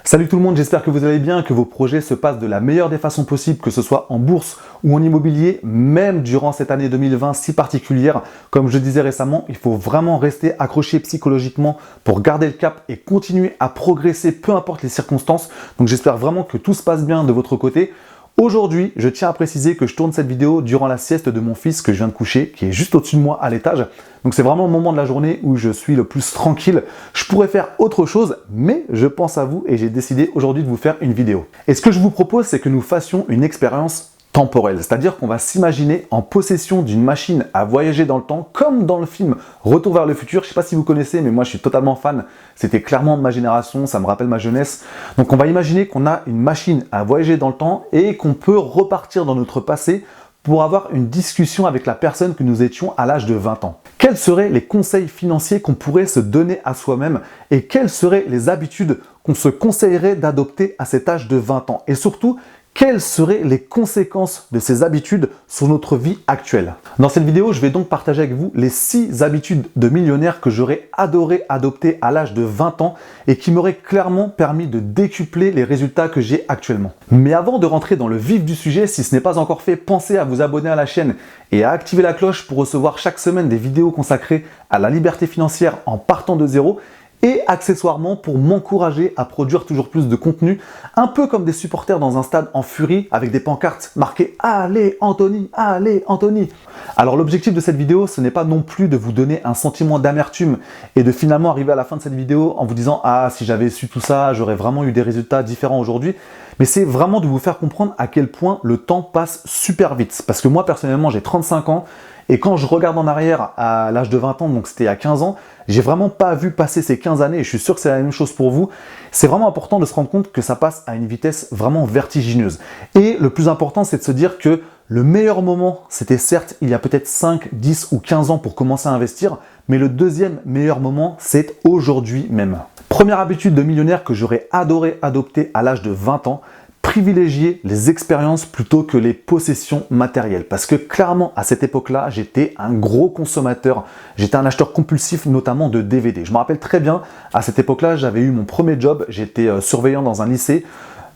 Salut tout le monde, j'espère que vous allez bien, que vos projets se passent de la meilleure des façons possibles, que ce soit en bourse ou en immobilier, même durant cette année 2020 si particulière. Comme je disais récemment, il faut vraiment rester accroché psychologiquement pour garder le cap et continuer à progresser, peu importe les circonstances. Donc j'espère vraiment que tout se passe bien de votre côté. Aujourd'hui, je tiens à préciser que je tourne cette vidéo durant la sieste de mon fils que je viens de coucher, qui est juste au-dessus de moi à l'étage. Donc c'est vraiment le moment de la journée où je suis le plus tranquille. Je pourrais faire autre chose, mais je pense à vous et j'ai décidé aujourd'hui de vous faire une vidéo. Et ce que je vous propose, c'est que nous fassions une expérience temporelle, c'est-à-dire qu'on va s'imaginer en possession d'une machine à voyager dans le temps, comme dans le film Retour vers le futur. Je ne sais pas si vous connaissez, mais moi je suis totalement fan. C'était clairement de ma génération, ça me rappelle ma jeunesse. Donc on va imaginer qu'on a une machine à voyager dans le temps et qu'on peut repartir dans notre passé pour avoir une discussion avec la personne que nous étions à l'âge de 20 ans. Quels seraient les conseils financiers qu'on pourrait se donner à soi-même et quelles seraient les habitudes qu'on se conseillerait d'adopter à cet âge de 20 ans? Et surtout, quelles seraient les conséquences de ces habitudes sur notre vie actuelle? Dans cette vidéo, je vais donc partager avec vous les 6 habitudes de millionnaire que j'aurais adoré adopter à l'âge de 20 ans et qui m'auraient clairement permis de décupler les résultats que j'ai actuellement. Mais avant de rentrer dans le vif du sujet, si ce n'est pas encore fait, pensez à vous abonner à la chaîne et à activer la cloche pour recevoir chaque semaine des vidéos consacrées à la liberté financière en partant de zéro. Et accessoirement pour m'encourager à produire toujours plus de contenu, un peu comme des supporters dans un stade en furie avec des pancartes marquées « Allez Anthony, allez Anthony !» Alors l'objectif de cette vidéo, ce n'est pas non plus de vous donner un sentiment d'amertume et de finalement arriver à la fin de cette vidéo en vous disant « Ah, si j'avais su tout ça, j'aurais vraiment eu des résultats différents aujourd'hui ». Mais c'est vraiment de vous faire comprendre à quel point le temps passe super vite. Parce que moi personnellement, j'ai 35 ans. Et quand je regarde en arrière à l'âge de 20 ans, donc c'était à 15 ans, j'ai vraiment pas vu passer ces 15 années et je suis sûr que c'est la même chose pour vous. C'est vraiment important de se rendre compte que ça passe à une vitesse vraiment vertigineuse. Et le plus important, c'est de se dire que le meilleur moment, c'était certes il y a peut-être 5, 10 ou 15 ans pour commencer à investir, mais le deuxième meilleur moment, c'est aujourd'hui même. Première habitude de millionnaire que j'aurais adoré adopter à l'âge de 20 ans, privilégier les expériences plutôt que les possessions matérielles. Parce que clairement, à cette époque-là, j'étais un gros consommateur. J'étais un acheteur compulsif, notamment de DVD. Je me rappelle très bien, à cette époque-là, j'avais eu mon premier job. J'étais surveillant dans un lycée.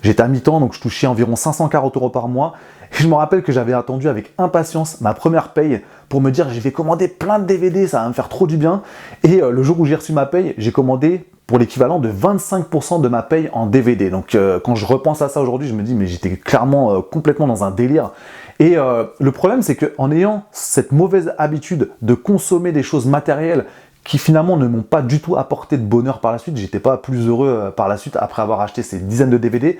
J'étais à mi-temps, donc je touchais environ 540 € par mois. Et je me rappelle que j'avais attendu avec impatience ma première paye pour me dire je vais commander plein de DVD, ça va me faire trop du bien. Et le jour où j'ai reçu ma paye, j'ai commandé pour l'équivalent de 25% de ma paye en DVD. Donc quand je repense à ça aujourd'hui, je me dis mais j'étais clairement complètement dans un délire. Et le problème, c'est qu'en ayant cette mauvaise habitude de consommer des choses matérielles qui finalement ne m'ont pas du tout apporté de bonheur par la suite, j'étais pas plus heureux par la suite après avoir acheté ces dizaines de DVD,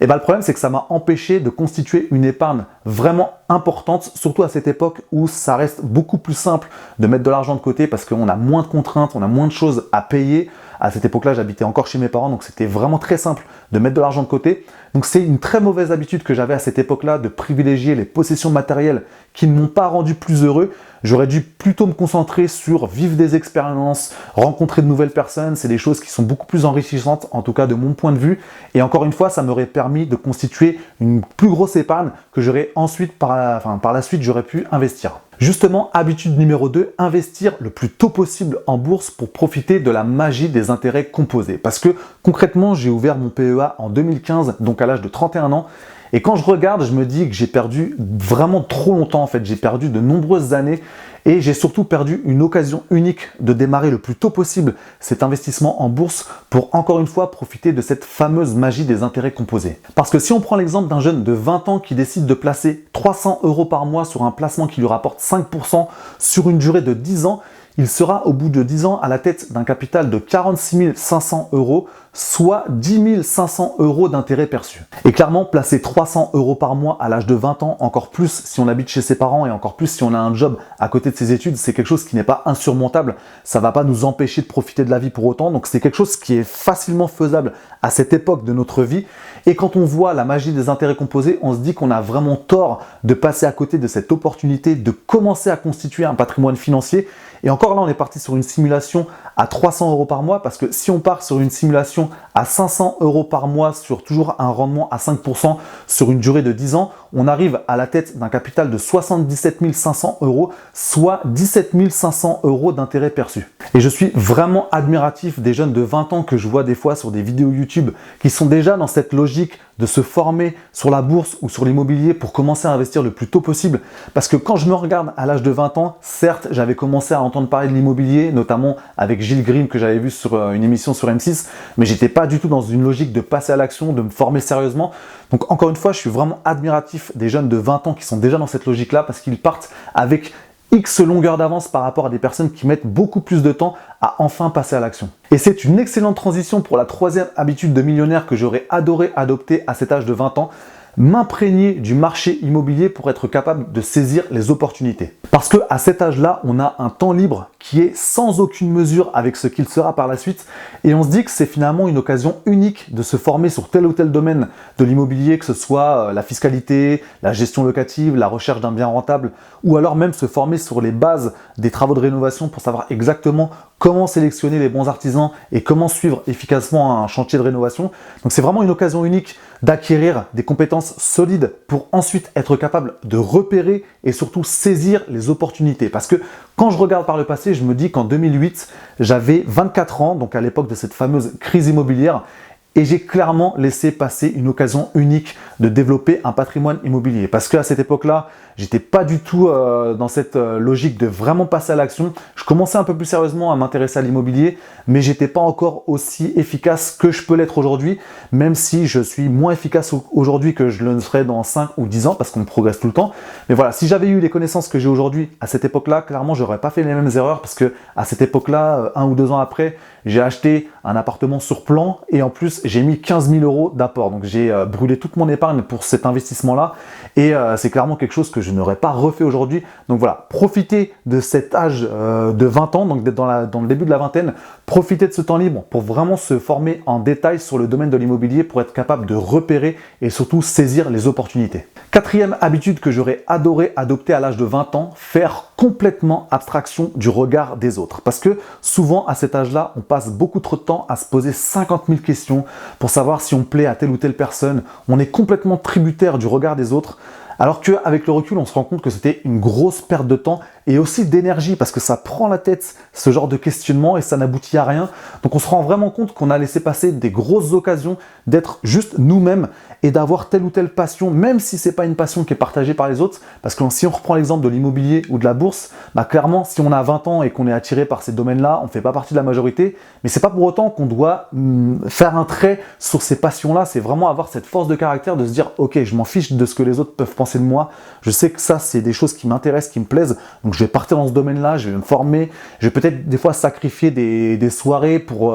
et le problème c'est que ça m'a empêché de constituer une épargne vraiment importante, surtout à cette époque où ça reste beaucoup plus simple de mettre de l'argent de côté parce qu'on a moins de contraintes, on a moins de choses à payer. À cette époque-là, j'habitais encore chez mes parents, donc c'était vraiment très simple de mettre de l'argent de côté. Donc c'est une très mauvaise habitude que j'avais à cette époque-là de privilégier les possessions matérielles qui ne m'ont pas rendu plus heureux. J'aurais dû plutôt me concentrer sur vivre des expériences, rencontrer de nouvelles personnes. C'est des choses qui sont beaucoup plus enrichissantes, en tout cas de mon point de vue. Et encore une fois, ça m'aurait permis de constituer une plus grosse épargne que j'aurais ensuite, par la suite, j'aurais pu investir. Justement, habitude numéro 2, investir le plus tôt possible en bourse pour profiter de la magie des intérêts composés. Parce que concrètement, j'ai ouvert mon PEA en 2015, donc à l'âge de 31 ans. Et quand je regarde, je me dis que j'ai perdu vraiment trop longtemps en fait. J'ai perdu de nombreuses années et j'ai surtout perdu une occasion unique de démarrer le plus tôt possible cet investissement en bourse pour encore une fois profiter de cette fameuse magie des intérêts composés. Parce que si on prend l'exemple d'un jeune de 20 ans qui décide de placer 300 € par mois sur un placement qui lui rapporte 5% sur une durée de 10 ans, il sera au bout de 10 ans à la tête d'un capital de 46 500 €, soit 10 500 € d'intérêt perçu. Et clairement, placer 300 € par mois à l'âge de 20 ans, encore plus si on habite chez ses parents et encore plus si on a un job à côté de ses études, c'est quelque chose qui n'est pas insurmontable. Ça ne va pas nous empêcher de profiter de la vie pour autant. Donc c'est quelque chose qui est facilement faisable à cette époque de notre vie. Et quand on voit la magie des intérêts composés, on se dit qu'on a vraiment tort de passer à côté de cette opportunité de commencer à constituer un patrimoine financier. Et encore là, on est parti sur une simulation à 300 € par mois parce que si on part sur une simulation l'action à 500 € par mois sur toujours un rendement à 5% sur une durée de 10 ans, on arrive à la tête d'un capital de 77 500 €, soit 17 500 € d'intérêt perçu. Et je suis vraiment admiratif des jeunes de 20 ans que je vois des fois sur des vidéos YouTube qui sont déjà dans cette logique de se former sur la bourse ou sur l'immobilier pour commencer à investir le plus tôt possible. Parce que quand je me regarde à l'âge de 20 ans, certes, j'avais commencé à entendre parler de l'immobilier, notamment avec Gilles Grimm que j'avais vu sur une émission sur M6, mais j'étais pas du tout dans une logique de passer à l'action, de me former sérieusement. Donc encore une fois, je suis vraiment admiratif des jeunes de 20 ans qui sont déjà dans cette logique-là parce qu'ils partent avec X longueur d'avance par rapport à des personnes qui mettent beaucoup plus de temps à enfin passer à l'action. Et c'est une excellente transition pour la troisième habitude de millionnaire que j'aurais adoré adopter à cet âge de 20 ans, m'imprégner du marché immobilier pour être capable de saisir les opportunités. Parce que à cet âge-là, on a un temps libre qui est sans aucune mesure avec ce qu'il sera par la suite et on se dit que c'est finalement une occasion unique de se former sur tel ou tel domaine de l'immobilier, que ce soit la fiscalité, la gestion locative, la recherche d'un bien rentable ou alors même se former sur les bases des travaux de rénovation pour savoir exactement comment sélectionner les bons artisans et comment suivre efficacement un chantier de rénovation. Donc c'est vraiment une occasion unique d'acquérir des compétences solides pour ensuite être capable de repérer et surtout saisir les opportunités. Parce que quand je regarde par le passé, je me dis qu'en 2008, j'avais 24 ans, donc à l'époque de cette fameuse crise immobilière, et j'ai clairement laissé passer une occasion unique de développer un patrimoine immobilier. Parce qu'à cette époque-là, j'étais pas du tout dans cette logique de vraiment passer à l'action. Je commençais un peu plus sérieusement à m'intéresser à l'immobilier, mais j'étais pas encore aussi efficace que je peux l'être aujourd'hui, même si je suis moins efficace aujourd'hui que je le serai dans 5 ou 10 ans, parce qu'on progresse tout le temps. Mais voilà, si j'avais eu les connaissances que j'ai aujourd'hui à cette époque-là, clairement, j'aurais pas fait les mêmes erreurs, parce que à cette époque-là, 1 ou 2 ans après, j'ai acheté un appartement sur plan et en plus, j'ai mis 15 000 € d'apport. Donc, j'ai brûlé toute mon épargne pour cet investissement-là et c'est clairement quelque chose que je n'aurais pas refait aujourd'hui. Donc voilà, profitez de cet âge de 20 ans, donc d'être dans le début de la vingtaine, profitez de ce temps libre pour vraiment se former en détail sur le domaine de l'immobilier pour être capable de repérer et surtout saisir les opportunités. Quatrième habitude que j'aurais adoré adopter à l'âge de 20 ans, faire complètement abstraction du regard des autres. Parce que souvent à cet âge-là, on passe beaucoup trop de temps à se poser 50 000 questions pour savoir si on plaît à telle ou telle personne. On est complètement tributaire du regard des autres. Alors qu'avec le recul, on se rend compte que c'était une grosse perte de temps et aussi d'énergie parce que ça prend la tête, ce genre de questionnement, et ça n'aboutit à rien. Donc on se rend vraiment compte qu'on a laissé passer des grosses occasions d'être juste nous-mêmes et d'avoir telle ou telle passion, même si c'est pas une passion qui est partagée par les autres. Parce que si on reprend l'exemple de l'immobilier ou de la bourse, bah clairement, si on a 20 ans et qu'on est attiré par ces domaines-là, on ne fait pas partie de la majorité, mais c'est pas pour autant qu'on doit faire un trait sur ces passions-là. C'est vraiment avoir cette force de caractère de se dire, ok, je m'en fiche de ce que les autres peuvent penser de moi. Je sais que ça, c'est des choses qui m'intéressent, qui me plaisent. Donc, je vais partir dans ce domaine-là, je vais me former. Je vais peut-être des fois sacrifier des soirées pour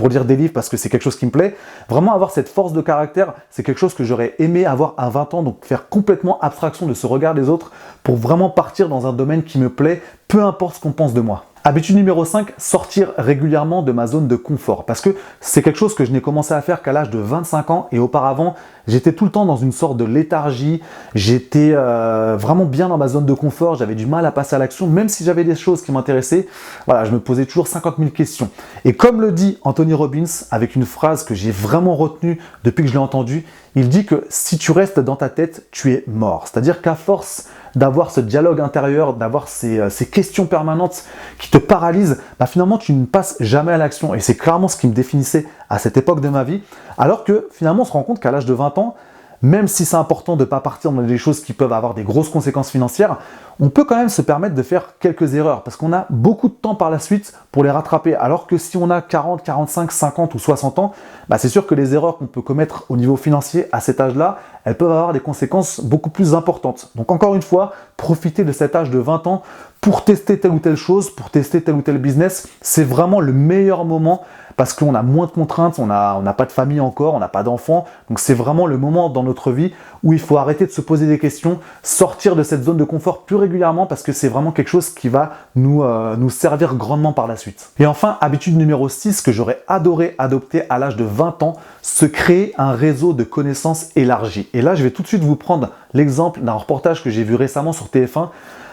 lire des livres parce que c'est quelque chose qui me plaît. Vraiment avoir cette force de caractère, c'est quelque chose que j'aurais aimé avoir à 20 ans. Donc, faire complètement abstraction de ce regard des autres pour vraiment partir dans un domaine qui me plaît, peu importe ce qu'on pense de moi. Habitude numéro 5, sortir régulièrement de ma zone de confort. Parce que c'est quelque chose que je n'ai commencé à faire qu'à l'âge de 25 ans et auparavant, j'étais tout le temps dans une sorte de léthargie. J'étais vraiment bien dans ma zone de confort. J'avais du mal à passer à l'action, même si j'avais des choses qui m'intéressaient. Voilà, je me posais toujours 50 000 questions. Et comme le dit Anthony Robbins, avec une phrase que j'ai vraiment retenue depuis que je l'ai entendue, il dit que si tu restes dans ta tête, tu es mort. C'est-à-dire qu'à force d'avoir ce dialogue intérieur, d'avoir ces questions permanentes qui te paralysent, bah finalement tu ne passes jamais à l'action. Et c'est clairement ce qui me définissait à cette époque de ma vie. Alors que finalement on se rend compte qu'à l'âge de 20 ans, même si c'est important de ne pas partir dans des choses qui peuvent avoir des grosses conséquences financières, on peut quand même se permettre de faire quelques erreurs parce qu'on a beaucoup de temps par la suite pour les rattraper. Alors que si on a 40, 45, 50 ou 60 ans, bah c'est sûr que les erreurs qu'on peut commettre au niveau financier à cet âge-là, elles peuvent avoir des conséquences beaucoup plus importantes. Donc encore une fois, profitez de cet âge de 20 ans pour tester telle ou telle chose, pour tester tel ou tel business. C'est vraiment le meilleur moment parce qu'on a moins de contraintes, on n'a pas de famille encore, on n'a pas d'enfants. Donc c'est vraiment le moment dans notre vie où il faut arrêter de se poser des questions, sortir de cette zone de confort plus régulièrement parce que c'est vraiment quelque chose qui va nous servir grandement par la suite. Et enfin, habitude numéro 6 que j'aurais adoré adopter à l'âge de 20 ans, se créer un réseau de connaissances élargi. Et là, je vais tout de suite vous prendre l'exemple d'un reportage que j'ai vu récemment sur TF1.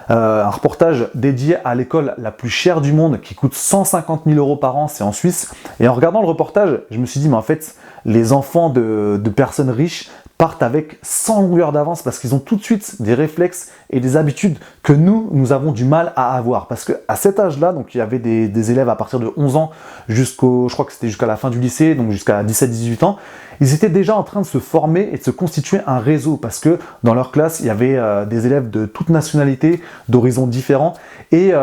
un reportage dédié à l'école la plus chère du monde qui coûte 150 000 € par an, c'est en Suisse. Et en regardant le reportage, je me suis dit, mais en fait, les enfants de personnes riches partent avec 100 longueurs d'avance parce qu'ils ont tout de suite des réflexes et des habitudes que nous avons du mal à avoir. Parce qu'à cet âge-là, donc il y avait des élèves à partir de 11 ans je crois que c'était jusqu'à la fin du lycée, donc jusqu'à 17-18 ans, ils étaient déjà en train de se former et de se constituer un réseau parce que dans leur classe, il y avait des élèves de toutes nationalités, d'horizons différents et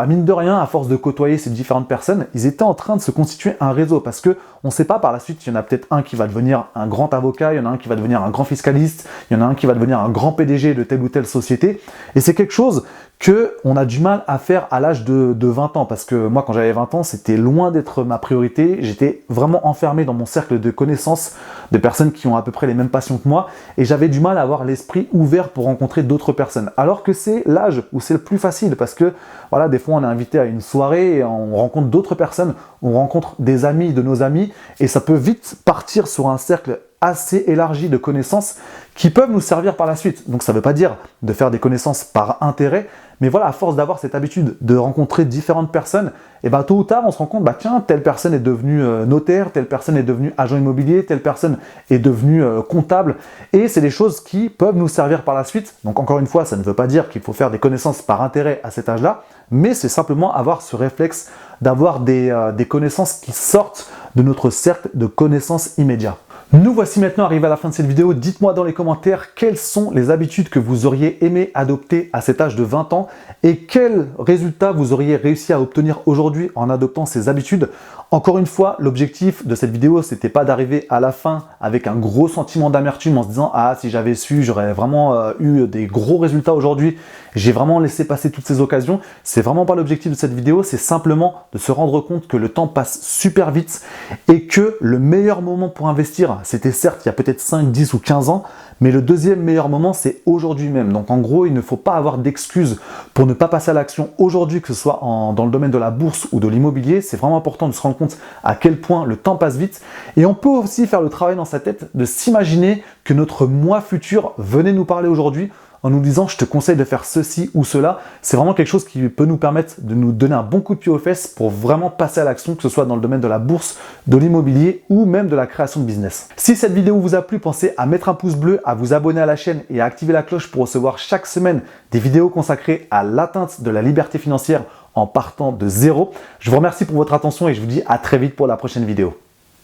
mine de rien, à force de côtoyer ces différentes personnes, ils étaient en train de se constituer un réseau parce que on ne sait pas par la suite, il y en a peut-être un qui va devenir un grand avocat, il y en a un qui va devenir un grand fiscaliste, il y en a un qui va devenir un grand PDG de telle ou telle société et c'est quelque chose qu'on a du mal à faire à l'âge de 20 ans parce que moi quand j'avais 20 ans c'était loin d'être ma priorité, j'étais vraiment enfermé dans mon cercle de connaissances de personnes qui ont à peu près les mêmes passions que moi et j'avais du mal à avoir l'esprit ouvert pour rencontrer d'autres personnes alors que c'est l'âge où c'est le plus facile parce que voilà, des fois on est invité à une soirée et on rencontre d'autres personnes, on rencontre des amis de nos amis et ça peut vite partir sur un cercle assez élargi de connaissances qui peuvent nous servir par la suite. Donc ça ne veut pas dire de faire des connaissances par intérêt, mais voilà, à force d'avoir cette habitude de rencontrer différentes personnes, et tôt ou tard on se rend compte, tiens, telle personne est devenue notaire, telle personne est devenue agent immobilier, telle personne est devenue comptable, et c'est des choses qui peuvent nous servir par la suite. Donc encore une fois, ça ne veut pas dire qu'il faut faire des connaissances par intérêt à cet âge-là, mais c'est simplement avoir ce réflexe d'avoir des connaissances qui sortent de notre cercle de connaissances immédiat. Nous voici maintenant arrivés à la fin de cette vidéo. Dites-moi dans les commentaires quelles sont les habitudes que vous auriez aimé adopter à cet âge de 20 ans et quels résultats vous auriez réussi à obtenir aujourd'hui en adoptant ces habitudes. Encore une fois, l'objectif de cette vidéo, c'était pas d'arriver à la fin avec un gros sentiment d'amertume en se disant « Ah, si j'avais su, j'aurais vraiment eu des gros résultats aujourd'hui. J'ai vraiment laissé passer toutes ces occasions. » C'est vraiment pas l'objectif de cette vidéo, c'est simplement de se rendre compte que le temps passe super vite et que le meilleur moment pour investir, c'était certes il y a peut-être 5, 10 ou 15 ans, mais le deuxième meilleur moment, c'est aujourd'hui même. Donc en gros, il ne faut pas avoir d'excuses pour ne pas passer à l'action aujourd'hui, que ce soit dans le domaine de la bourse ou de l'immobilier. C'est vraiment important de se rendre compte à quel point le temps passe vite. Et on peut aussi faire le travail dans sa tête de s'imaginer que notre moi futur venait nous parler aujourd'hui en nous disant « je te conseille de faire ceci ou cela ». C'est vraiment quelque chose qui peut nous permettre de nous donner un bon coup de pied aux fesses pour vraiment passer à l'action, que ce soit dans le domaine de la bourse, de l'immobilier ou même de la création de business. Si cette vidéo vous a plu, pensez à mettre un pouce bleu, à vous abonner à la chaîne et à activer la cloche pour recevoir chaque semaine des vidéos consacrées à l'atteinte de la liberté financière en partant de zéro. Je vous remercie pour votre attention et je vous dis à très vite pour la prochaine vidéo.